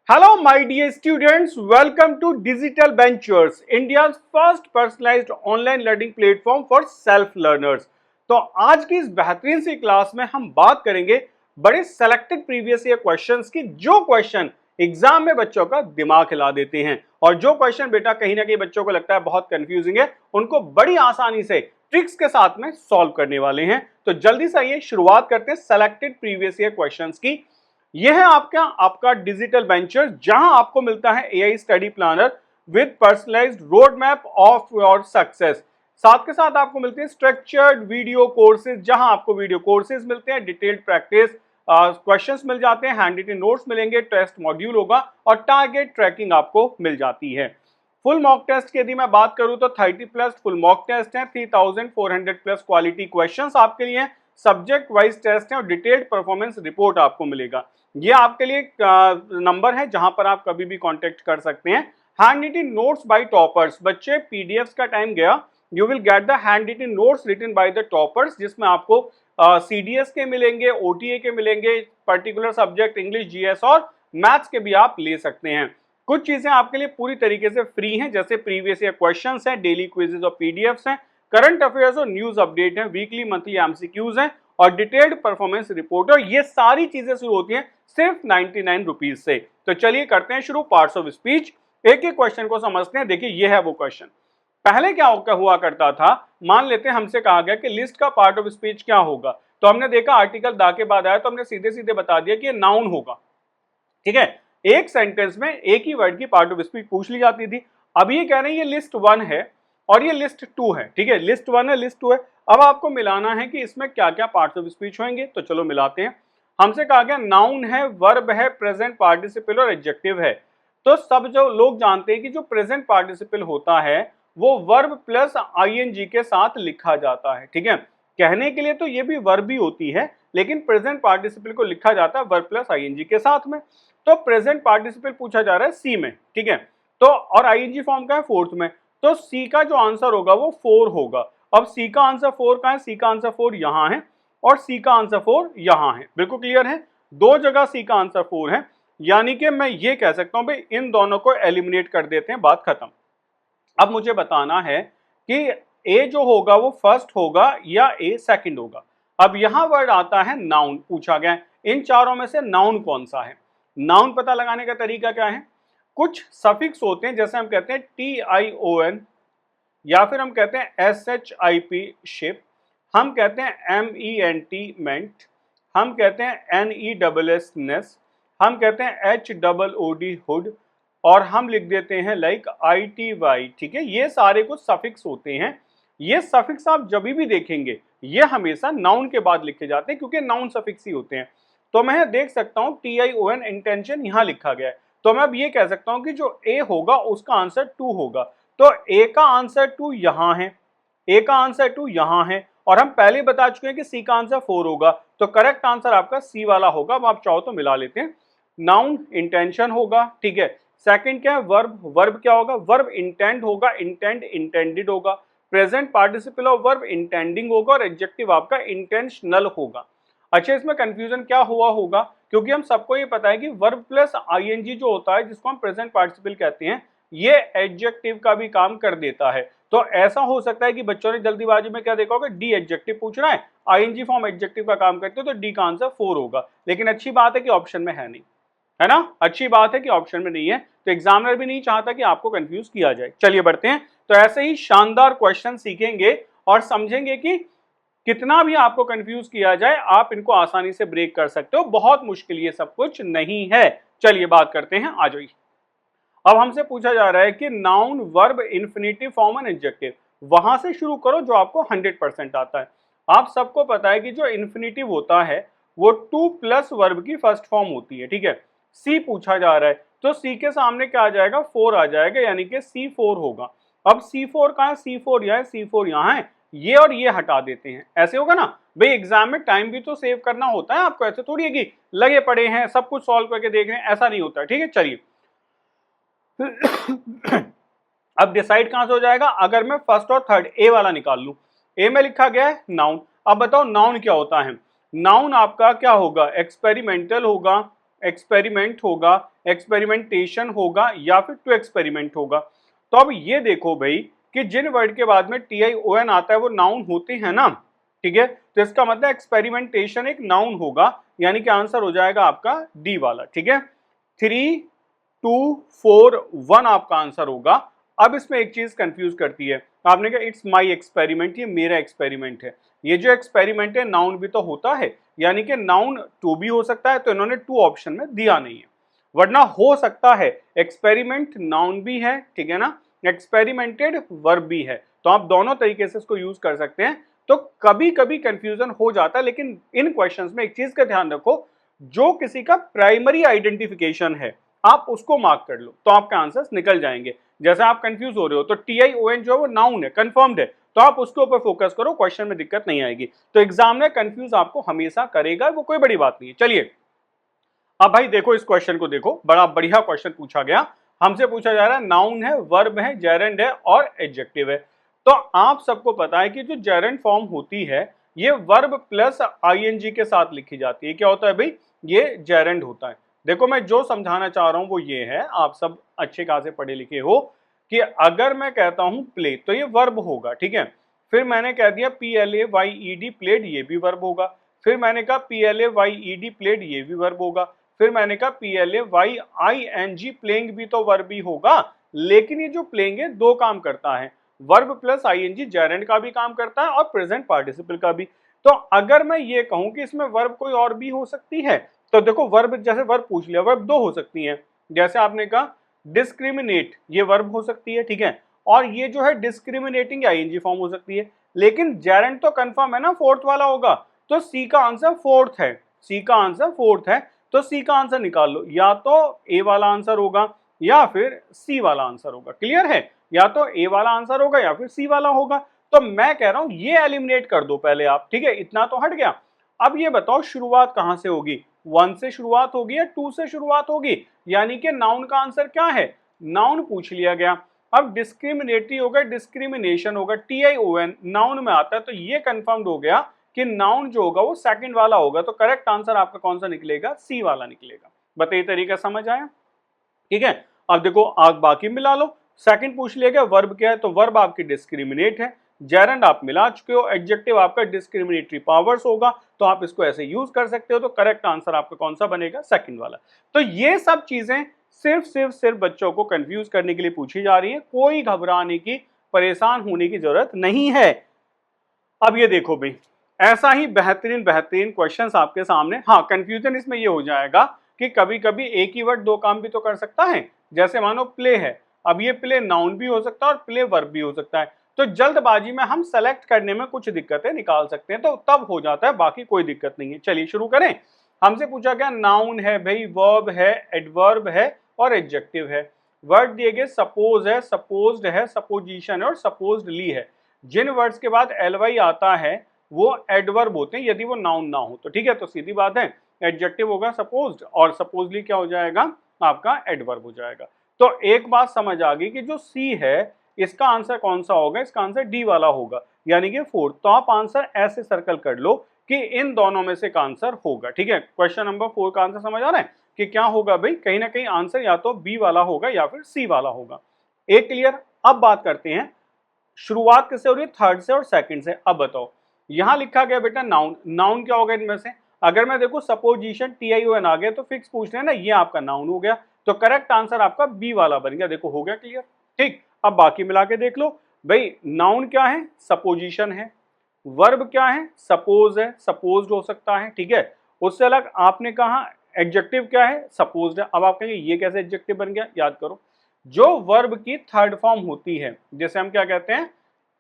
Hello, my dear students. Welcome to Digital Ventures, India's first personalized online learning platform for self learners. तो आज की इस बेहतरीन सी class में हम बात करेंगे बड़े सेलेक्टेड प्रीवियस ईयर क्वेश्चंस की, जो क्वेश्चन एग्जाम में बच्चों का दिमाग हिला देते हैं और जो क्वेश्चन बेटा कहीं ना कहीं बच्चों को लगता है बहुत कंफ्यूजिंग है, उनको बड़ी आसानी से ट्रिक्स के साथ में सॉल्व करने वाले हैं। तो जल्दी से आइए शुरुआत करते हैं सेलेक्टेड प्रीवियस ईयर क्वेश्चंस की। यह है आपका डिजिटल वेंचर, जहां आपको मिलता है AI study planner with personalised road map of your success. साथ के साथ आपको मिलते हैं स्ट्रक्चर्ड वीडियो कोर्सेज, जहां आपको वीडियो कोर्सेज मिलते हैं, डिटेल्ड प्रैक्टिस क्वेश्चंस मिल जाते हैं, हैंड रिटन नोट्स मिलेंगे, टेस्ट मॉड्यूल होगा और टारगेट ट्रैकिंग आपको मिल जाती है। फुल मॉक टेस्ट की यदि मैं बात करूं तो 30 प्लस फुल मॉक टेस्ट है, 3400 प्लस क्वालिटी क्वेश्चंस आपके लिए, सब्जेक्ट वाइज टेस्ट है और डिटेल्ड परफॉर्मेंस रिपोर्ट आपको मिलेगा। ये आपके लिए नंबर है जहां पर आप कभी भी कांटेक्ट कर सकते हैं। Handwritten notes by toppers, बच्चे पीडीएफ्स का टाइम गया, you will get the handwritten notes written by the toppers, जिसमें आपको सीडीएस के मिलेंगे, ओटीए के मिलेंगे, पर्टिकुलर सब्जेक्ट इंग्लिश, जीएस और मैथ्स के भी आप ले सकते हैं। कुछ चीजें आपके लिए पूरी तरीके से फ्री हैं, जैसे प्रीवियस ईयर क्वेश्चंस हैं, डेली क्विजेज और पीडीएफ्स हैं, करंट अफेयर्स और न्यूज अपडेट है, वीकली मंथली एमसीक्यूज हैं और डिटेल्ड परफॉर्मेंस रिपोर्ट। और ये सारी चीजें शुरू होती हैं सिर्फ 99 रुपीज से। तो चलिए करते हैं शुरू पार्ट्स ऑफ स्पीच। एक एक क्वेश्चन को समझते हैं। देखिए ये है वो क्वेश्चन। पहले क्या हुआ करता था, मान लेते हैं हमसे कहा गया कि लिस्ट का पार्ट ऑफ स्पीच क्या होगा, तो हमने देखा आर्टिकल दा के बाद आया तो हमने सीधे सीधे बता दिया कि ये नाउन होगा। ठीक है, एक सेंटेंस में एक ही वर्ड की पार्ट ऑफ स्पीच पूछ ली जाती थी। अब ये कह रहे हैं ये लिस्ट 1 है और ये लिस्ट 2 है। ठीक है, लिस्ट 1 है, लिस्ट 2 है। अब आपको मिलाना है कि इसमें क्या क्या पार्ट्स ऑफ स्पीच होंगे, तो चलो मिलाते हैं। हमसे कहा गया नाउन है, वर्ब है, प्रेजेंट पार्टिसिपल और एडजेक्टिव है। तो सब जो लोग जानते हैं कि जो प्रेजेंट पार्टिसिपल होता है वो वर्ब प्लस आईएनजी के साथ लिखा जाता है। ठीक है, कहने के लिए तो ये भी वर्ब ही होती है, लेकिन प्रेजेंट पार्टिसिपल को लिखा जाता है वर्ब प्लस आईएनजी के साथ में। तो प्रेजेंट पार्टिसिपल पूछा जा रहा है सी में। ठीक है, तो और आईएनजी फॉर्म का है 4th में, तो सी का जो आंसर होगा वो 4 होगा। अब सी का आंसर 4 का है, सी का आंसर 4 यहां है और सी का आंसर 4 यहां है। बिल्कुल क्लियर है, दो जगह सी का आंसर 4 है, यानी कि मैं ये कह सकता हूं भाई इन दोनों को एलिमिनेट कर देते हैं, बात खत्म। अब मुझे बताना है कि ए जो होगा वो फर्स्ट होगा या ए सेकंड होगा। अब यहां वर्ड आता है नाउन, पूछा गया इन चारों में से नाउन कौन सा है। नाउन पता लगाने का तरीका क्या है, कुछ सफिक्स होते हैं, जैसे हम कहते हैं TION, या फिर हम कहते हैं SHIP शिप, हम कहते हैं MENT मेंट, हम कहते हैं NESS नेस, हम कहते हैं HOOD हुड और हम लिख देते हैं लाइक ITY। ठीक है, ये सारे कुछ सफिक्स होते हैं। ये सफिक्स आप जब भी देखेंगे ये हमेशा नाउन के बाद लिखे जाते हैं, क्योंकि नाउन सफिक्स ही होते हैं। तो मैं देख सकता हूं TION इंटेंशन यहां लिखा गया है, तो मैं अब ये कह सकता हूं कि जो ए होगा उसका आंसर 2 होगा। तो ए का आंसर 2 यहां है, ए का आंसर 2 यहां है और हम पहले बता चुके हैं कि सी का आंसर 4 होगा, तो करेक्ट आंसर आपका सी वाला होगा। अब आप चाहो तो मिला लेते हैं। नाउन इंटेंशन होगा, ठीक है। सेकंड क्या है, वर्ब, वर्ब क्या होगा, वर्ब इंटेंड होगा, इंटेंड इंटेंडेड होगा, present participle of verb intending होगा और एडजेक्टिव आपका इंटेंशनल होगा। अच्छा, इसमें कंफ्यूजन क्या हुआ होगा, क्योंकि हम सबको ये पता है कि वर्ब प्लस आईएनजी जो होता है, जिसको हम प्रेजेंट पार्टिसिपल कहते हैं, ये एडजेक्टिव का भी काम कर देता है। तो ऐसा हो सकता है कि बच्चों ने जल्दीबाजी में क्या देखा होगा, डी एडजेक्टिव पूछ रहा है, आईएनजी फॉर्म एडजेक्टिव का काम करते हो, तो डी का आंसर 4 होगा। लेकिन अच्छी बात है कि ऑप्शन में है नहीं, है ना, अच्छी बात है कि ऑप्शन में नहीं है, तो एग्जामिनर भी नहीं चाहता कि आपको कंफ्यूज किया जाए। चलिए बढ़ते हैं। तो ऐसे ही शानदार क्वेश्चन सीखेंगे और समझेंगे कि कितना भी आपको कंफ्यूज किया जाए आप इनको आसानी से ब्रेक कर सकते हो। बहुत मुश्किल ये सब कुछ नहीं है। चलिए बात करते हैं, आ जाइए। अब हमसे पूछा जा रहा है कि noun, verb, infinitive form and adjective, वहां से शुरू करो जो आपको 100% आता है। आप सबको पता है कि जो इंफिनिटिव होता है वो 2 प्लस वर्ब की फर्स्ट फॉर्म होती है। ठीक है, सी पूछा जा रहा है तो सी के सामने क्या आ जाएगा, 4 आ जाएगा, यानी कि C4 होगा। अब C4 कहाँ है, C4 यहाँ है, C4 यहाँ है, ये और ये हटा देते हैं, ऐसे होगा ना भाई। एग्जाम में टाइम भी तो सेव करना होता है आपको, ऐसे थोड़ी है कि लगे पड़े हैं सब कुछ सॉल्व करके देख रहे हैं, ऐसा नहीं होता। ठीक है, चलिए अब डिसाइड कहां से हो जाएगा, अगर मैं फर्स्ट और थर्ड ए वाला निकाल लूं। ए में लिखा गया है नाउन। अब बताओ नाउन क्या होता है। नाउन आपका क्या होगा, एक्सपेरिमेंटल होगा, एक्सपेरिमेंट होगा, एक्सपेरिमेंटेशन होगा या फिर टू एक्सपेरिमेंट होगा। तो अब ये देखो भाई कि जिन वर्ड के बाद में TION आता है वो नाउन होते हैं ना, ठीक है, तो इसका मतलब एक्सपेरिमेंटेशन एक नाउन होगा, यानी कि आंसर हो जाएगा आपका डी वाला, ठीक है। 3 2 4 1 आपका आंसर होगा। अब इसमें एक चीज कंफ्यूज करती है, आपने कहा इट्स माय एक्सपेरिमेंट, ये मेरा एक्सपेरिमेंट है। ये जो एक्सपेरिमेंट है नाउन भी तो होता है, यानी कि नाउन टू भी हो सकता है, तो इन्होंने टू ऑप्शन में दिया नहीं है, वरना हो सकता है एक्सपेरिमेंट नाउन भी है, ठीक है ना, एक्सपेरिमेंटेड वर्ब भी है, तो आप दोनों तरीके से इसको यूज कर सकते हैं। तो कभी कभी कंफ्यूजन हो जाता है, लेकिन इन क्वेश्चंस में एक चीज का ध्यान रखो, जो किसी का प्राइमरी आइडेंटिफिकेशन है आप उसको मार्क कर लो, तो आपके आंसर्स निकल जाएंगे। जैसे आप कंफ्यूज हो रहे हो तो TION जो है वो नाउन है, कंफर्म्ड है, तो आप उसके ऊपर फोकस करो, क्वेश्चन में दिक्कत नहीं आएगी। तो एग्जाम में कंफ्यूज आपको हमेशा करेगा, वो कोई बड़ी बात नहीं है। चलिए अब भाई देखो इस क्वेश्चन को, देखो बड़ा बढ़िया क्वेश्चन पूछा गया, हमसे पूछा जा रहा है नाउन है, वर्ब है, जेरेंड है और एडजेक्टिव है। तो आप सबको पता है कि जो जेरेंड फॉर्म होती है ये वर्ब प्लस ING के साथ लिखी जाती है। क्या होता है भाई, ये जेरेंड होता है। देखो मैं जो समझाना चाह रहा हूं वो ये है, आप सब अच्छे खासे पढ़े लिखे हो, कि अगर मैं कहता हूं प्ले तो ये वर्ब होगा, ठीक है। फिर मैंने कह दिया PLAYED प्लेड, ये भी वर्ब होगा। फिर मैंने कहा PLAYED प्लेड, ये भी वर्ब होगा। फिर मैंने कहा PLAYING प्लेइंग भी तो वर्ब ही होगा। लेकिन ये जो प्लेइंग है दो काम करता है, वर्ब प्लस ING जेरेंड का भी काम करता है और प्रेजेंट पार्टिसिपल का भी। तो अगर मैं ये कहूं कि इसमें वर्ब कोई और भी हो सकती है, तो देखो वर्ब, जैसे वर्ब पूछ लिया, वर्ब दो हो सकती हैं। जैसे आपने कहा डिस्क्रिमिनेट, ये वर्ब हो सकती है, ठीक है, और ये जो है डिस्क्रिमिनेटिंग ING फॉर्म हो सकती है। लेकिन जेरेंड तो कंफर्म है ना, फोर्थ वाला होगा, तो सी का आंसर फोर्थ है, सी का आंसर फोर्थ है। तो सी का आंसर निकाल लो, या तो ए वाला आंसर होगा या फिर सी वाला आंसर होगा। क्लियर है, या तो ए वाला आंसर होगा या फिर सी वाला होगा। तो मैं कह रहा हूं ये एलिमिनेट कर दो पहले आप, ठीक है, इतना तो हट गया। अब ये बताओ शुरुआत कहां से होगी, 1 से शुरुआत होगी या 2 से शुरुआत होगी, यानी कि नाउन का आंसर क्या है, नाउन पूछ लिया गया। अब डिस्क्रिमिनेटरी होगा, डिस्क्रिमिनेशन होगा, TION नाउन में आता है, तो ये कंफर्म्ड हो गया कि नाउन जो होगा वो सेकंड वाला होगा। तो करेक्ट आंसर आपका कौन सा निकलेगा, सी वाला निकलेगा। बताइए तरीका समझ आया, ठीक है। अब देखो आग बाकी मिला लो, सेकंड पूछ लिया गया वर्ब क्या है, तो वर्ब आपकी डिस्क्रिमिनेट है, जेरेंड आप मिला चुके हो, एडजेक्टिव आपका डिस्क्रिमिनेटरी पावर्स होगा, तो आप इसको ऐसे यूज कर सकते हो। तो करेक्ट आंसर आपका कौन सा बनेगा, सेकंड वाला। तो ये सब चीजें सिर्फ बच्चों को कंफ्यूज करने के लिए पूछी जा रही है, कोई घबराने की, परेशान होने की जरूरत नहीं है। अब ये देखो भाई, ऐसा ही बेहतरीन बेहतरीन क्वेश्चंस आपके सामने। हाँ, कंफ्यूजन इसमें ये हो जाएगा कि कभी कभी एक ही वर्ड दो काम भी तो कर सकता है। जैसे मानो प्ले है, अब ये प्ले नाउन भी हो सकता है और प्ले वर्ब भी हो सकता है, तो जल्दबाजी में हम सेलेक्ट करने में कुछ दिक्कतें निकाल सकते हैं, तो तब हो जाता है, बाकी कोई दिक्कत नहीं है। चलिए शुरू करें। हमसे पूछा गया नाउन है भाई, वर्ब है, एडवर्ब है और एडजेक्टिव है। वर्ड दिए गए सपोज है, सपोज्ड है, सपोजिशन और सपोज्डली है। जिन वर्ड्स के बाद ly आता है वो एडवर्ब होते हैं यदि वो नाउन ना हो, तो ठीक है, तो सीधी बात है एडजेक्टिव होगा सपोज्ड और सपोजली क्या हो जाएगा आपका एडवर्ब हो जाएगा। तो एक बात समझ आ गई कि जो सी है इसका आंसर कौन सा होगा, इसका आंसर डी वाला होगा, यानी कि फोर्थ। तो आप आंसर ऐसे सर्कल कर लो कि इन दोनों में से का आंसर होगा, ठीक है। क्वेश्चन नंबर 4 का आंसर समझ आ रहा है कि क्या होगा भाई, कहीं ना कहीं आंसर या तो बी वाला होगा या फिर सी वाला होगा। एक क्लियर। अब बात करते हैं शुरुआत किससे हो रही है, थर्ड से और सेकंड से। अब बताओ यहां लिखा गया बेटा नाउन, नाउन क्या होगा इनमें से, अगर मैं देखो सपोजिशन TION आ गया तो फिक्स पूछ रहे हैं ना, ये आपका नाउन हो गया, तो करेक्ट आंसर आपका बी वाला बन गया। देखो हो गया क्लियर, ठीक। अब बाकी मिला के देख लो भाई, नाउन क्या है, सपोजिशन है, वर्ब क्या है, सपोज है, सपोज्ड हो सकता है, ठीक है। उससे अलग आपने कहा एडजेक्टिव क्या है, सपोज्ड है। अब आप कहेंगे ये कैसे एडजेक्टिव बन गया, याद करो जो वर्ब की थर्ड फॉर्म होती है, जैसे हम क्या कहते हैं,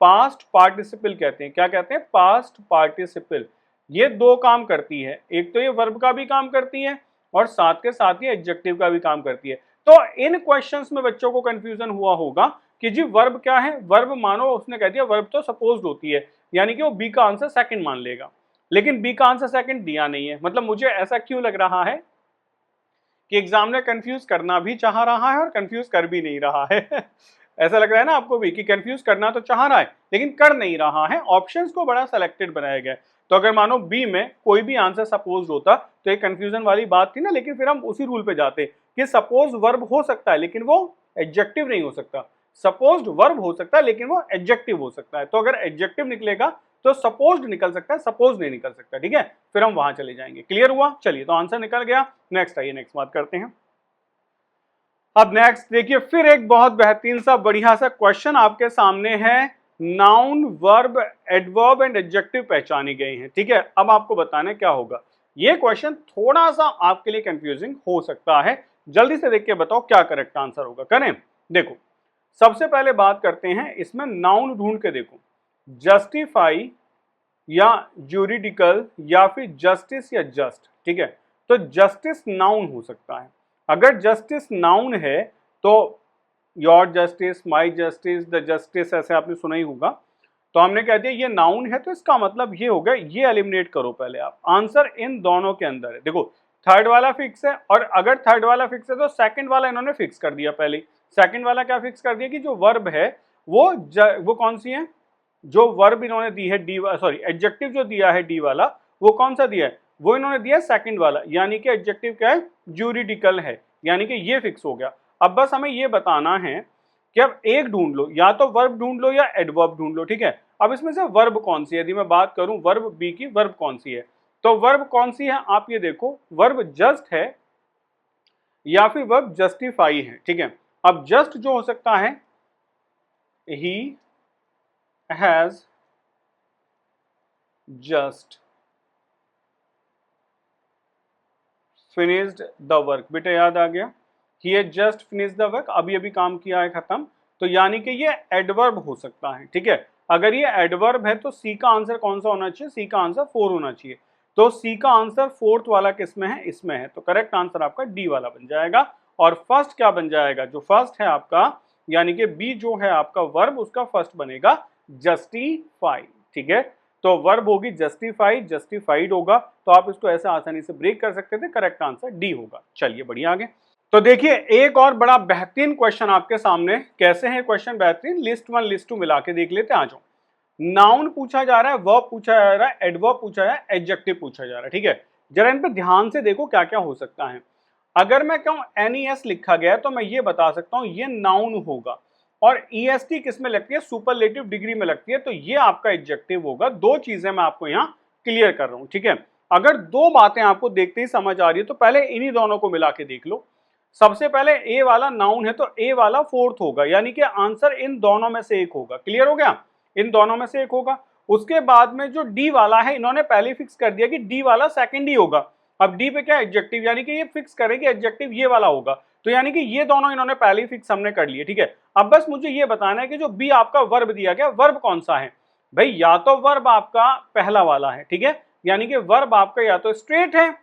पास्ट पार्टिसिपल कहते हैं। क्या कहते हैं, पास्ट पार्टिसिपल। ये दो काम करती है, एक तो ये वर्ब का भी काम करती है और साथ के साथ ही एडजेक्टिव का भी काम करती है। तो इन क्वेश्चंस में बच्चों को कंफ्यूजन हुआ होगा कि जी वर्ब क्या है, वर्ब मानो उसने कह दिया वर्ब तो सपोज्ड होती है, यानी कि वो बी का आंसर सेकंड मान लेगा, लेकिन बी का आंसर सेकंड दिया नहीं है। मतलब मुझे ऐसा क्यों लग रहा है कि एग्जामिनर कंफ्यूज करना भी चाह रहा है और कंफ्यूज कर भी नहीं रहा है ऐसा लग रहा है ना आपको भी कि कंफ्यूज करना तो चाह रहा है लेकिन कर नहीं रहा है, ऑप्शंस को बड़ा सेलेक्टेड बनाया गया है। तो अगर मानो बी में कोई भी आंसर सपोज होता तो एक कंफ्यूजन वाली बात थी ना, लेकिन फिर हम उसी रूल पे जाते कि सपोज वर्ब हो सकता है लेकिन वो एडजेक्टिव नहीं हो सकता, सपोज्ड वर्ब हो सकता है लेकिन वो एडजेक्टिव हो सकता है। तो अगर एडजेक्टिव निकलेगा तो सपोज्ड निकल सकता है, सपोज नहीं निकल सकता। ठीक है, फिर हम वहां चले जाएंगे। क्लियर हुआ? चलिए, तो आंसर निकल गया। नेक्स्ट आइए, नेक्स्ट बात करते हैं। अब नेक्स्ट देखिए, फिर एक बहुत बेहतरीन सा बढ़िया सा क्वेश्चन आपके सामने है। Noun, verb, adverb and adjective पहचाने गए हैं। ठीक है, अब आपको बताना क्या होगा। ये क्वेश्चन थोड़ा सा आपके लिए कंफ्यूजिंग हो सकता है, जल्दी से देख के बताओ क्या करेक्ट आंसर होगा। करें, देखो सबसे पहले बात करते हैं, इसमें नाउन ढूंढ के देखो, जस्टिफाई या जूरिडिकल या फिर जस्टिस या जस्ट। ठीक है, तो जस्टिस नाउन हो सकता है। अगर जस्टिस नाउन है तो your justice, my justice, the justice, ऐसे आपने सुना ही होगा। तो हमने कह दिया ये नाउन है, तो इसका मतलब ये होगा, ये एलिमिनेट करो पहले आप। आंसर इन दोनों के अंदर है। देखो थर्ड वाला फिक्स है, और अगर थर्ड वाला फिक्स है तो सेकंड वाला इन्होंने फिक्स कर दिया पहले। सेकंड वाला क्या फिक्स कर दिया कि जो वर्ब है वो कौन सी है, जो वर्ब इन्होंने दी है डी, सॉरी एडजेक्टिव जो दिया है डी वाला, वो कौन सा दिया है, वो इन्होंने दिया सेकंड वाला, यानी कि एडजेक्टिव क्या है, जूरिडिकल है, यानी कि ये फिक्स हो गया। अब बस हमें ये बताना है कि अब एक ढूंढ लो, या तो वर्ब ढूंढ लो या एडवर्ब ढूंढ लो। ठीक है, अब इसमें से वर्ब कौन सी है, यदि मैं बात करूं वर्ब बी की, वर्ब कौन सी है, तो वर्ब कौन सी है आप ये देखो, वर्ब जस्ट है या फिर वर्ब जस्टिफाई है। ठीक है, अब जस्ट जो हो सकता है, he has just finished the work. बेटा याद आ गया, he has just finished the work, अभी अभी काम किया है, खत्म। तो यानी कि ये एडवर्ब हो सकता है। ठीक है, अगर ये एडवर्ब है तो सी का आंसर कौन सा होना चाहिए, सी का आंसर 4 होना चाहिए। तो सी का आंसर फोर्थ वाला किस में है, इसमें है। तो करेक्ट आंसर आपका डी वाला बन जाएगा। और फर्स्ट क्या बन जाएगा, जो फर्स्ट है आपका, यानी कि बी जो है आपका वर्ब, उसका फर्स्ट बनेगा जस्टिफाई। ठीक है, तो वर्ब होगी जस्टिफाइड, जस्टिफाइड होगा, तो आप इसको ऐसे आसानी से ब्रेक कर सकते थे। करेक्ट आंसर डी होगा। चलिए बढ़िया, आगे। तो देखिए एक और बड़ा बेहतरीन क्वेश्चन आपके सामने। कैसे है क्वेश्चन बेहतरीन, लिस्ट 1 लिस्ट 2 मिला के देख लेते हैं। आ जाओ, नाउन पूछा जा रहा है, वर्ब पूछा जा रहा है, एडवर्ब पूछा जा रहा है, एडजेक्टिव पूछा जा रहा है। ठीक है, जरा इन पे ध्यान से देखो क्या क्या हो सकता है। अगर मैं कहूं NES लिखा गया है तो मैं ये बता सकता हूं ये नाउन होगा, और EST किस में लगती है, सुपरलेटिव डिग्री में लगती है, तो ये आपका एडजेक्टिव होगा। दो चीजें मैं आपको यहाँ क्लियर कर रहा हूं। ठीक है, अगर दो बातें आपको देखते ही समझ आ रही है तो पहले इन्हीं दोनों को मिला के देख लो। सबसे पहले ए वाला नाउन है तो ए वाला फोर्थ होगा, यानी कि आंसर इन दोनों में से एक होगा। क्लियर हो गया, इन दोनों में से एक होगा। उसके बाद में जो डी वाला है, इन्होंने पहले फिक्स कर दिया कि डी वाला सेकंड ही होगा। अब डी पे क्या एडजेक्टिव, यानी कि ये फिक्स करें कि एडजेक्टिव ये वाला होगा, तो यानी कि ये दोनों इन्होंने पहले ही फिक्स हमने कर लिए। ठीक है, अब बस मुझे ये बताना है कि जो बी आपका वर्ब दिया गया, वर्ब कौन सा है भाई, या तो वर्ब आपका पहला वाला है। ठीक है, यानी कि वर्ब आपका या तो स्ट्रेट है,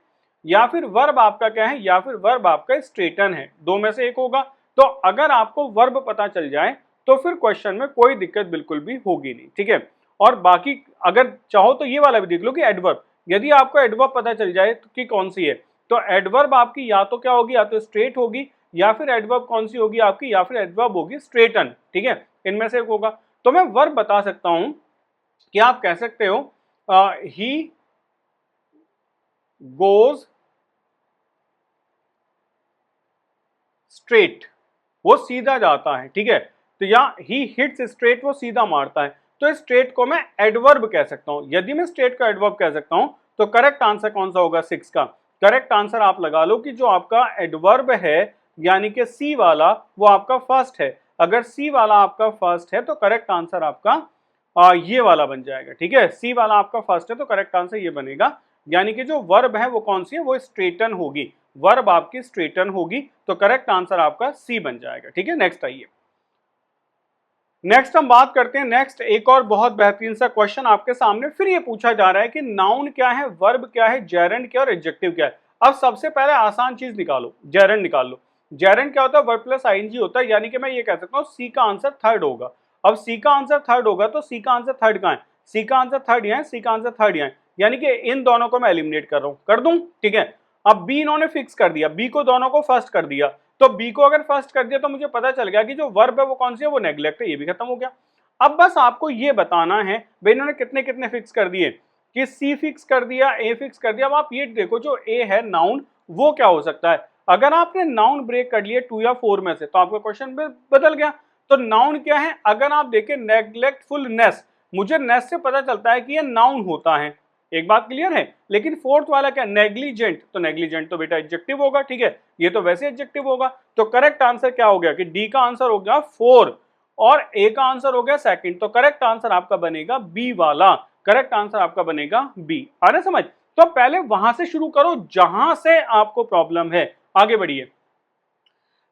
या फिर वर्ब आपका क्या है, या फिर वर्ब आपका स्ट्रेटन है, दो में से एक होगा। तो अगर आपको वर्ब पता चल जाए तो फिर क्वेश्चन में कोई दिक्कत बिल्कुल भी होगी नहीं। ठीक है, और बाकी अगर चाहो तो ये वाला भी देख लो कि एडवर्ब, यदि आपको एडवर्ब पता चल जाए तो कि कौन सी है, तो एडवर्ब आपकी या तो क्या होगी, या तो स्ट्रेट होगी, या फिर एडवर्ब कौन सी होगी आपकी, या फिर एडवर्ब होगी स्ट्रेटन। ठीक है, इनमें से एक होगा। तो मैं वर्ब बता सकता हूं कि आप कह सकते हो ही गोज स्ट्रेट, वो सीधा जाता है। ठीक है, तो या ही हिट्स स्ट्रेट, वो सीधा मारता है। तो स्ट्रेट को मैं एडवर्ब कह सकता हूं। यदि मैं स्ट्रेट को एडवर्ब कह सकता हूं तो करेक्ट आंसर कौन सा होगा, 6 का। करेक्ट आंसर आप लगा लो कि जो आपका एडवर्ब है, यानी कि सी वाला, वो आपका फर्स्ट है। अगर सी वाला आपका फर्स्ट है तो करेक्ट आंसर आपका ये वाला बन जाएगा। ठीक है, सी वाला आपका फर्स्ट है तो करेक्ट आंसर ये बनेगा, यानी कि जो वर्ब है वो कौन सी है, वो स्ट्रेटन होगी, वर्ब आपकी स्ट्रेटन होगी। तो करेक्ट आंसर आपका सी बन जाएगा। ठीक है, नेक्स्ट आइए। नेक्स्ट हम बात करते हैं, नेक्स्ट एक और बहुत बेहतरीन सा क्वेश्चन आपके सामने। फिर ये पूछा जा रहा है कि नाउन क्या है, वर्ब क्या है, जेरेंड क्या और एडजेक्टिव क्या है। अब सबसे पहले आसान चीज निकालो, जेरेंड निकाल लो। जेरेंड क्या होता है, वर्ब प्लस आईएनजी होता है, यानी कि मैं ये कह सकता हूँ सी का आंसर थर्ड होगा। अब सी का आंसर थर्ड होगा तो सी का आंसर थर्ड कहाँ है, सी का आंसर थर्ड यहाँ है, सी का आंसर थर्ड यहाँ है, यानी कि इन दोनों को मैं एलिमिनेट कर रहा हूँ, कर दूं। ठीक है, अब बी इन्होंने फिक्स कर दिया, बी को दोनों को फर्स्ट कर दिया, तो बी को अगर फर्स्ट कर दिया तो मुझे पता चल गया कि जो वर्ब है वो कौन सी है, वो नेग्लेक्ट है, ये भी खत्म हो गया। अब बस आपको ये बताना है भाई इन्होंने कितने कितने फिक्स कर दिए, कि सी फिक्स कर दिया, ए फिक्स कर दिया। अब आप ये देखो जो ए है नाउन, वो क्या हो सकता है। अगर आपने नाउन ब्रेक कर लिए 2 या 4 में से तो आपका क्वेश्चन बदल गया। तो नाउन क्या है, अगर आप देखें नेग्लेक्टफुलनेस, मुझे नेस से पता चलता है कि ये नाउन होता है, एक बात क्लियर है। लेकिन फोर्थ वाला क्या, नेग्लिजेंट, तो नेग्लिजेंट तो बेटा एडजेक्टिव होगा, ठीक है, ये तो वैसे एडजेक्टिव होगा। तो करेक्ट आंसर क्या हो गया कि डी का आंसर हो गया 4 और ए का आंसर हो गया सेकंड। तो करेक्ट आंसर आपका बनेगा बी वाला, करेक्ट आंसर आपका बनेगा बी। आ रहा समझ। तो पहले वहां से शुरू करो जहां से आपको प्रॉब्लम है, आगे बढ़िए।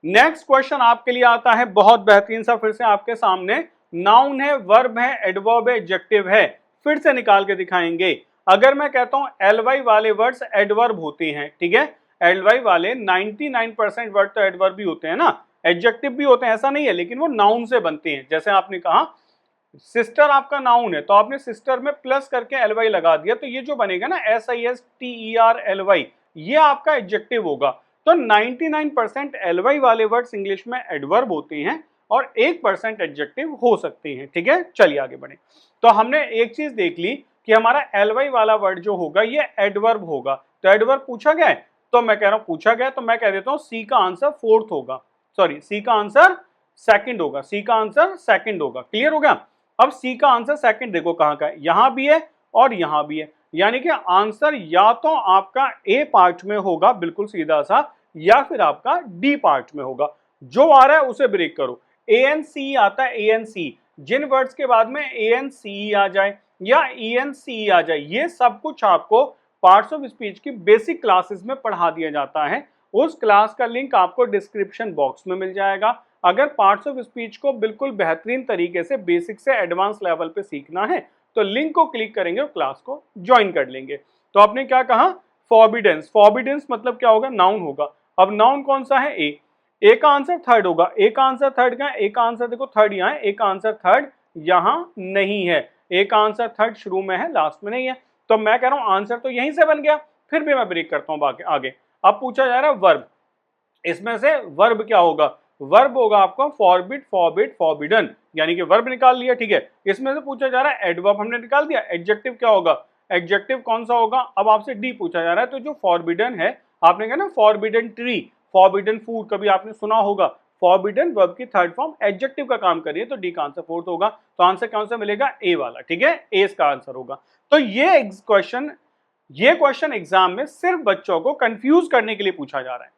नेक्स्ट क्वेश्चन आपके लिए आता है बहुत बेहतरीन सा, फिर से आपके सामने। नाउन है, वर्ब है, एडवर्ब है, एडजेक्टिव है, फिर से निकाल के दिखाएंगे। अगर मैं कहता हूं एलवाई वाले वर्ड्स एडवर्ब होते हैं, ठीक है, एलवाई वाले 99% वर्ड तो एडवर्ब भी होते हैं ना, एडजेक्टिव भी होते हैं, ऐसा नहीं है, लेकिन वो नाउन से बनते हैं। जैसे आपने कहा सिस्टर आपका नाउन है, तो आपने सिस्टर में प्लस करके एलवाई लगा दिया, तो ये जो बनेगा ना SISTERLY, ये आपका एडजेक्टिव होगा। तो 99% एलवाई वाले वर्ड्स इंग्लिश में एडवर्ब होते हैं और 1% एडजेक्टिव हो सकते हैं, ठीक है। चलिए आगे बढ़े। तो हमने एक चीज देख ली कि हमारा एलवाई वाला वर्ड जो होगा ये एडवर्ब होगा। तो एडवर्ब पूछा गया है, तो मैं कह रहा हूं पूछा गया, तो मैं कह देता हूं सी का आंसर फोर्थ होगा, सॉरी सी का आंसर सेकंड होगा, सी का आंसर सेकंड होगा। क्लियर हो गया। अब सी का आंसर सेकंड देखो कहां का है, यहां भी है और यहां भी है, यानी कि आंसर या तो आपका ए पार्ट में होगा बिल्कुल सीधा सा, या फिर आपका डी पार्ट में होगा। जो आ रहा है उसे ब्रेक करो। ANC आता है, ANC, जिन वर्ड्स के बाद में ANCE आ जाए या ENCE आ जाए, ये सब कुछ आपको पार्ट्स ऑफ स्पीच की बेसिक क्लासेस में पढ़ा दिया जाता है। उस क्लास का लिंक आपको डिस्क्रिप्शन बॉक्स में मिल जाएगा। अगर पार्ट्स ऑफ स्पीच को बिल्कुल बेहतरीन तरीके से बेसिक से एडवांस लेवल पे सीखना है तो लिंक को क्लिक करेंगे और क्लास को ज्वाइन कर लेंगे। तो आपने क्या कहा, फॉरबिडेंस, फॉरबिडेंस मतलब क्या होगा, नाउन होगा। अब नाउन कौन सा है, ए का आंसर थर्ड होगा। ए का आंसर थर्ड का, ए का आंसर देखो थर्ड यहाँ है, ए का आंसर थर्ड यहां नहीं है, ए का आंसर थर्ड शुरू में है लास्ट में नहीं है। तो मैं कह रहा हूं आंसर तो यहीं से बन गया, फिर भी मैं ब्रेक करता हूं आगे। अब पूछा जा रहा है वर्ब, इसमें से वर्ब क्या होगा, वर्ब होगा आपका फॉरबिड, फॉरबिड, फॉरबिडन, यानी कि वर्ब निकाल लिया, ठीक है। इसमें से पूछा जा रहा है एडवर्ब हमने निकाल दिया, एडजेक्टिव क्या होगा, एडजेक्टिव कौन सा होगा। अब आपसे डी पूछा जा रहा है, तो जो फॉरबिडन है, आपने कहा ना फॉरबिडन ट्री, फॉरबिडन फूड, कभी आपने सुना होगा। फॉरबिडन वर्ब की थर्ड फॉर्म एडजेक्टिव का काम करिए, तो डी का आंसर फोर्थ होगा। तो आंसर कौन सा मिलेगा, ए वाला, ठीक है, ए इसका आंसर होगा। तो ये क्वेश्चन एग्जाम में सिर्फ बच्चों को कंफ्यूज करने के लिए पूछा जा रहा है,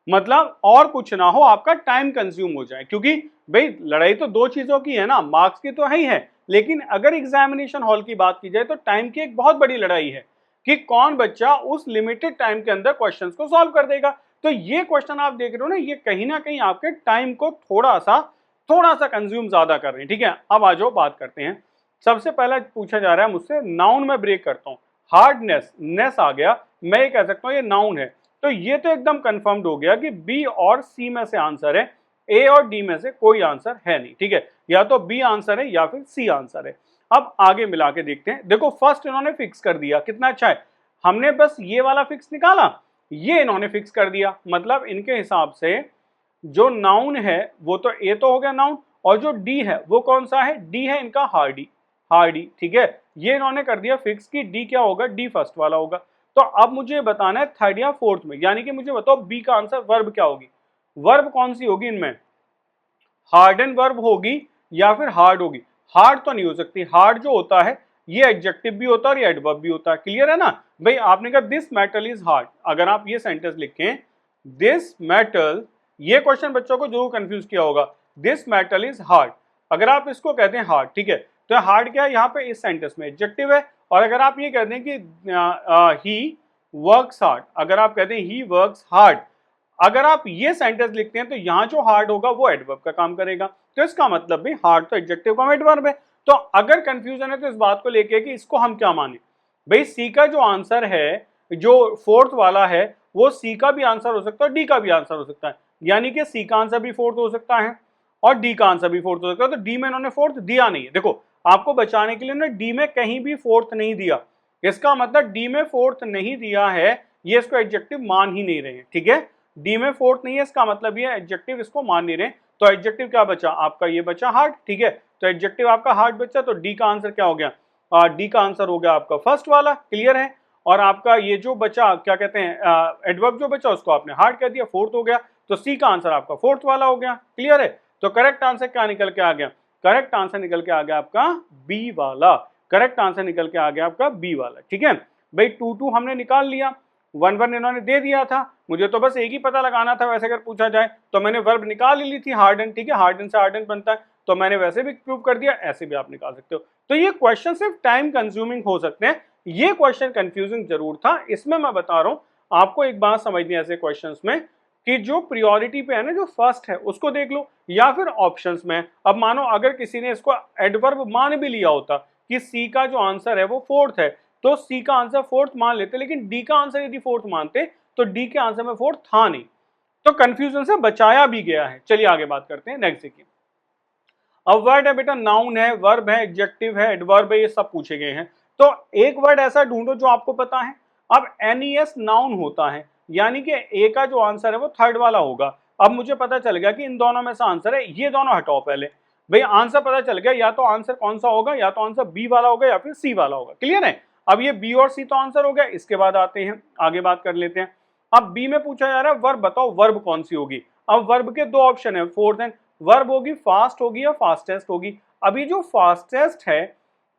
मतलब और कुछ ना हो, आपका टाइम कंज्यूम हो जाए। क्योंकि भाई लड़ाई तो दो चीजों की है ना, मार्क्स की तो है ही है, लेकिन अगर एग्जामिनेशन हॉल की बात की जाए तो टाइम की एक बहुत बड़ी लड़ाई है कि कौन बच्चा उस लिमिटेड टाइम के अंदर क्वेश्चंस को सॉल्व कर देगा। तो ये क्वेश्चन आप देख रहे हो ना, ये कहीं ना कहीं आपके टाइम को थोड़ा सा कंज्यूम ज्यादा कर रहे हैं, ठीक है। अब आ जाओ बात करते हैं। सबसे पहला पूछा जा रहा है मुझसे, नाउन में ब्रेक करता हूं, हार्डनेस, नेस आ गया, मैं ये कह सकता हूं ये नाउन है। तो ये तो एकदम कंफर्म्ड हो गया कि बी और सी में से आंसर है, ए और डी में से कोई आंसर है नहीं, ठीक है, या तो बी आंसर है या फिर सी आंसर है। अब आगे मिला के देखते हैं। देखो फर्स्ट इन्होंने फिक्स कर दिया, कितना अच्छा है, हमने बस ये वाला फिक्स निकाला, ये इन्होंने फिक्स कर दिया, मतलब इनके हिसाब से जो नाउन है वो तो ए तो हो गया नाउन, और जो डी है वो कौन सा है, डी है इनका हार्डी, हार्डी, ठीक है, ये इन्होंने कर दिया फिक्स की डी क्या होगा, डी फर्स्ट वाला होगा। तो अब मुझे बताना है थर्ड या फोर्थ में, यानी कि मुझे बताओ बी का आंसर वर्ब क्या होगी, वर्ब कौन सी होगी इनमें, हार्डन वर्ब होगी या फिर हार्ड होगी। हार्ड तो नहीं हो सकती, हार्ड जो होता है ये एडजेक्टिव भी होता है और ये एडवर्ब भी होता है, क्लियर है ना भाई। आपने कहा दिस मेटल इज हार्ड, अगर आप ये सेंटेंस लिखें दिस मेटल, ये क्वेश्चन बच्चों को जरूर कंफ्यूज किया होगा, दिस मेटल इज हार्ड, अगर आप इसको कहते हैं हार्ड, ठीक है, तो हार्ड क्या है यहाँ पे इस सेंटेंस में, एडजेक्टिव है। और अगर आप ये कहते हैं कि ही वर्क्स हार्ड, अगर आप कहते हैं ही वर्क्स हार्ड, अगर आप ये सेंटेंस लिखते हैं तो यहाँ जो हार्ड होगा वो एडवर्ब का काम करेगा। तो इसका मतलब भी हार्ड तो एडजेक्टिव का एडवर्ब है। तो अगर कंफ्यूजन है तो इस बात को लेके कि इसको हम क्या माने, भाई सी का जो आंसर है, जो फोर्थ वाला है, वो सी का भी आंसर हो सकता है, डी का भी आंसर हो सकता है, यानी कि सी का आंसर भी फोर्थ हो सकता है और डी का आंसर भी फोर्थ हो सकता है। तो डी में इन्होंने फोर्थ दिया नहीं है, देखो आपको बचाने के लिए उन्होंने डी में कहीं भी फोर्थ नहीं दिया, इसका मतलब डी में फोर्थ नहीं दिया है, ये इसको एडजेक्टिव मान ही नहीं रहे हैं, ठीक है, डी में फोर्थ नहीं है, इसका मतलब ये एडजेक्टिव इसको मान नहीं रहे। तो एडजेक्टिव क्या बचा आपका, ये बचा हार्ड, ठीक है, तो एडजेक्टिव आपका हार्ड बचा, तो डी का आंसर क्या हो गया, डी का आंसर हो गया आपका फर्स्ट वाला, क्लियर है। और आपका ये जो बचा क्या कहते हैं एडवर्ब जो बचा उसको आपने हार्ड कर दिया, फोर्थ हो गया। तो सी का आंसर आपका फोर्थ वाला हो गया, क्लियर है। तो करेक्ट आंसर क्या निकल के आ गया? करेक्ट आंसर निकल के आ गया आपका बी वाला, करेक्ट आंसर निकल के आ गया आपका बी वाला, ठीक है भाई। 2 हमने निकाल लिया, 1 इन्होंने दे दिया था, मुझे तो बस एक ही पता लगाना था। वैसे अगर पूछा जाए तो मैंने वर्ब निकाल ही ली थी, हार्डन, ठीक है, हार्डन से हार्डन बनता है, तो मैंने वैसे भी प्रूव कर दिया, ऐसे भी आप निकाल सकते हो। तो ये क्वेश्चन सिर्फ टाइम कंज्यूमिंग हो सकते हैं, ये क्वेश्चन कंफ्यूजिंग जरूर था। इसमें मैं बता रहा हूं आपको एक बात समझनी है ऐसे क्वेश्चंस में कि जो प्रियोरिटी पे है ना, जो फर्स्ट है उसको देख लो, या फिर ऑप्शंस में। अब मानो अगर किसी ने इसको एडवर्ब मान भी लिया होता कि सी का जो आंसर है वो फोर्थ है, तो सी का आंसर फोर्थ मान लेते, लेकिन डी का आंसर यदि फोर्थ मानते तो डी के आंसर में फोर्थ था नहीं, तो कंफ्यूजन से बचाया भी गया है। चलिए आगे बात करते हैं, नेक्स्ट देखिए। अब वर्ड है बेटा, नाउन है, वर्ब है, एडजेक्टिव है, एडवर्ब है, ये सब पूछे गए हैं। तो एक वर्ड ऐसा ढूंढो जो आपको पता है। अब एनईएस नाउन होता है, यानी कि ए का जो आंसर है वो थर्ड वाला होगा। अब मुझे पता चल गया कि इन दोनों में से आंसर है, ये दोनों हटाओ पहले भाई, आंसर पता चल गया, या तो आंसर कौन सा होगा, या तो आंसर बी वाला होगा या फिर सी वाला होगा, क्लियर है। अब ये बी और सी तो आंसर हो गया, इसके बाद आते हैं आगे बात कर लेते हैं। अब बी में पूछा जा रहा है वर्ब बताओ, वर्ब कौन सी होगी। अब वर्ब के दो ऑप्शन है, फोर्थ एंड वर्ब होगी फास्ट होगी या फास्टेस्ट होगी। अभी जो फास्टेस्ट है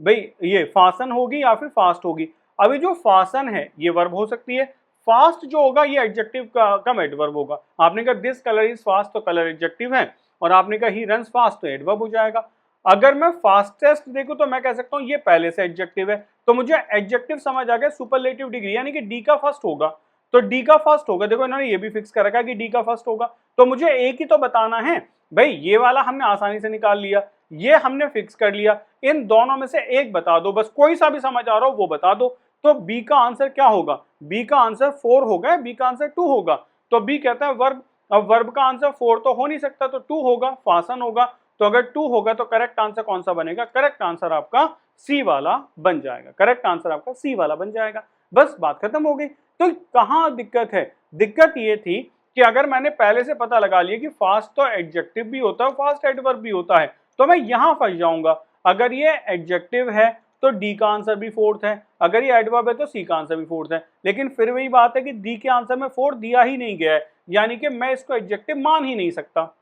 भाई ये फासन होगी या फिर फास्ट होगी। अभी जो फासन है ये वर्ब हो सकती है, फास्ट जो होगा ये एडजेक्टिव का एडवर्ब होगा। आपने कहा दिस कलर इज फास्ट तो कलर एडजेक्टिव है, और आपने कहा ही रन्स फास्ट तो एडवर्ब हो जाएगा। अगर मैं फास्टेस्ट देखूं तो मैं कह सकता हूं ये पहले से एडजेक्टिव है, तो मुझे एडजेक्टिव समझ आ गया सुपरलेटिव डिग्री, यानी कि डी का फर्स्ट होगा, तो डी का फर्स्ट होगा। देखो इन्होंने ये भी फिक्स कर रखा है कि डी का फर्स्ट होगा, तो मुझे एक ही तो बताना है भाई। ये वाला हमने आसानी से निकाल लिया, ये हमने फिक्स कर लिया, इन दोनों में से एक बता दो, बस कोई सा भी समझ आ रहा हो वो बता दो। तो बी का आंसर क्या होगा? बी का आंसर 4 होगा, बी का आंसर 2 होगा। तो बी कहता है वर्ब। अब वर्ब का आंसर 4 तो हो नहीं सकता, तो 2 होगा, फासन होगा। तो अगर 2 होगा तो करेक्ट आंसर कौन सा बनेगा? करेक्ट आंसर आपका सी वाला बन जाएगा, करेक्ट आंसर आपका सी वाला बन जाएगा। बस बात खत्म हो गई। तो कहां दिक्कत है? दिक्कत ये थी कि अगर मैंने पहले से पता लगा लिया कि फास्ट तो एडजेक्टिव भी होता है, फास्ट एडवर्ब भी होता है, तो मैं यहां फंस जाऊंगा। अगर ये एडजेक्टिव है तो डी का आंसर भी फोर्थ है, अगर ये एडवर्ब है तो सी का आंसर भी फोर्थ है। लेकिन फिर वही बात है कि डी के आंसर में फोर्थ दिया ही नहीं गया है, यानी कि मैं इसको एडजेक्टिव मान ही नहीं सकता।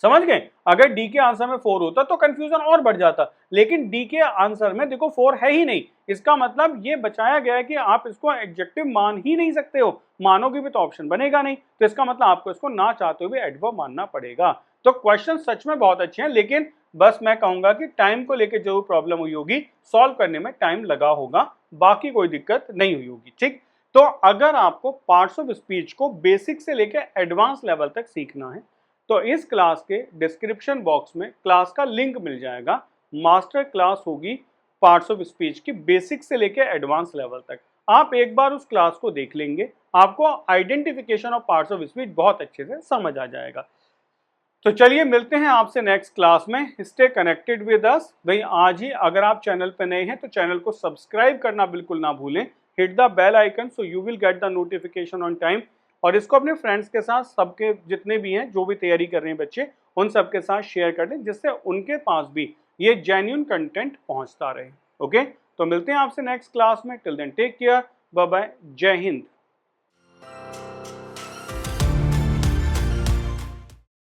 समझ गए? अगर डी के आंसर में 4 होता तो कंफ्यूजन और बढ़ जाता, लेकिन डी के आंसर में देखो 4 है ही नहीं। इसका मतलब ये बचाया गया है कि आप इसको एडजेक्टिव मान ही नहीं सकते हो, मानोगे भी तो ऑप्शन बनेगा नहीं, तो इसका मतलब आपको इसको ना चाहते हुए एडवर्ब मानना पड़ेगा। तो क्वेश्चन सच में बहुत अच्छे हैं, लेकिन बस मैं कहूंगा कि टाइम को लेकर जरूर प्रॉब्लम हुई होगी, सॉल्व करने में टाइम लगा होगा, बाकी कोई दिक्कत नहीं हुई होगी, ठीक। तो अगर आपको पार्ट्स ऑफ स्पीच को बेसिक से लेकर एडवांस लेवल तक सीखना है तो इस क्लास के डिस्क्रिप्शन बॉक्स में क्लास का लिंक मिल जाएगा। मास्टर क्लास होगी पार्ट्स ऑफ स्पीच की बेसिक से लेकर एडवांस लेवल तक। आप एक बार उस क्लास को देख लेंगे, आपको identification of parts of speech बहुत अच्छे से समझ आ जाएगा। तो चलिए मिलते हैं आपसे नेक्स्ट क्लास में। Stay connected with us. भाई आज ही अगर आप चैनल पर नए हैं तो चैनल को सब्सक्राइब करना बिल्कुल ना भूलें। Hit the bell icon so you will get the notification on time. और इसको अपने फ्रेंड्स के साथ, सबके जितने भी हैं जो भी तैयारी कर रहे हैं बच्चे, उन सबके साथ शेयर कर दें, जिससे उनके पास भी ये जेन्युइन कंटेंट पहुंचता रहे। ओके, तो मिलते हैं आपसे नेक्स्ट क्लास में। Till then take care, bye bye, जय हिंद।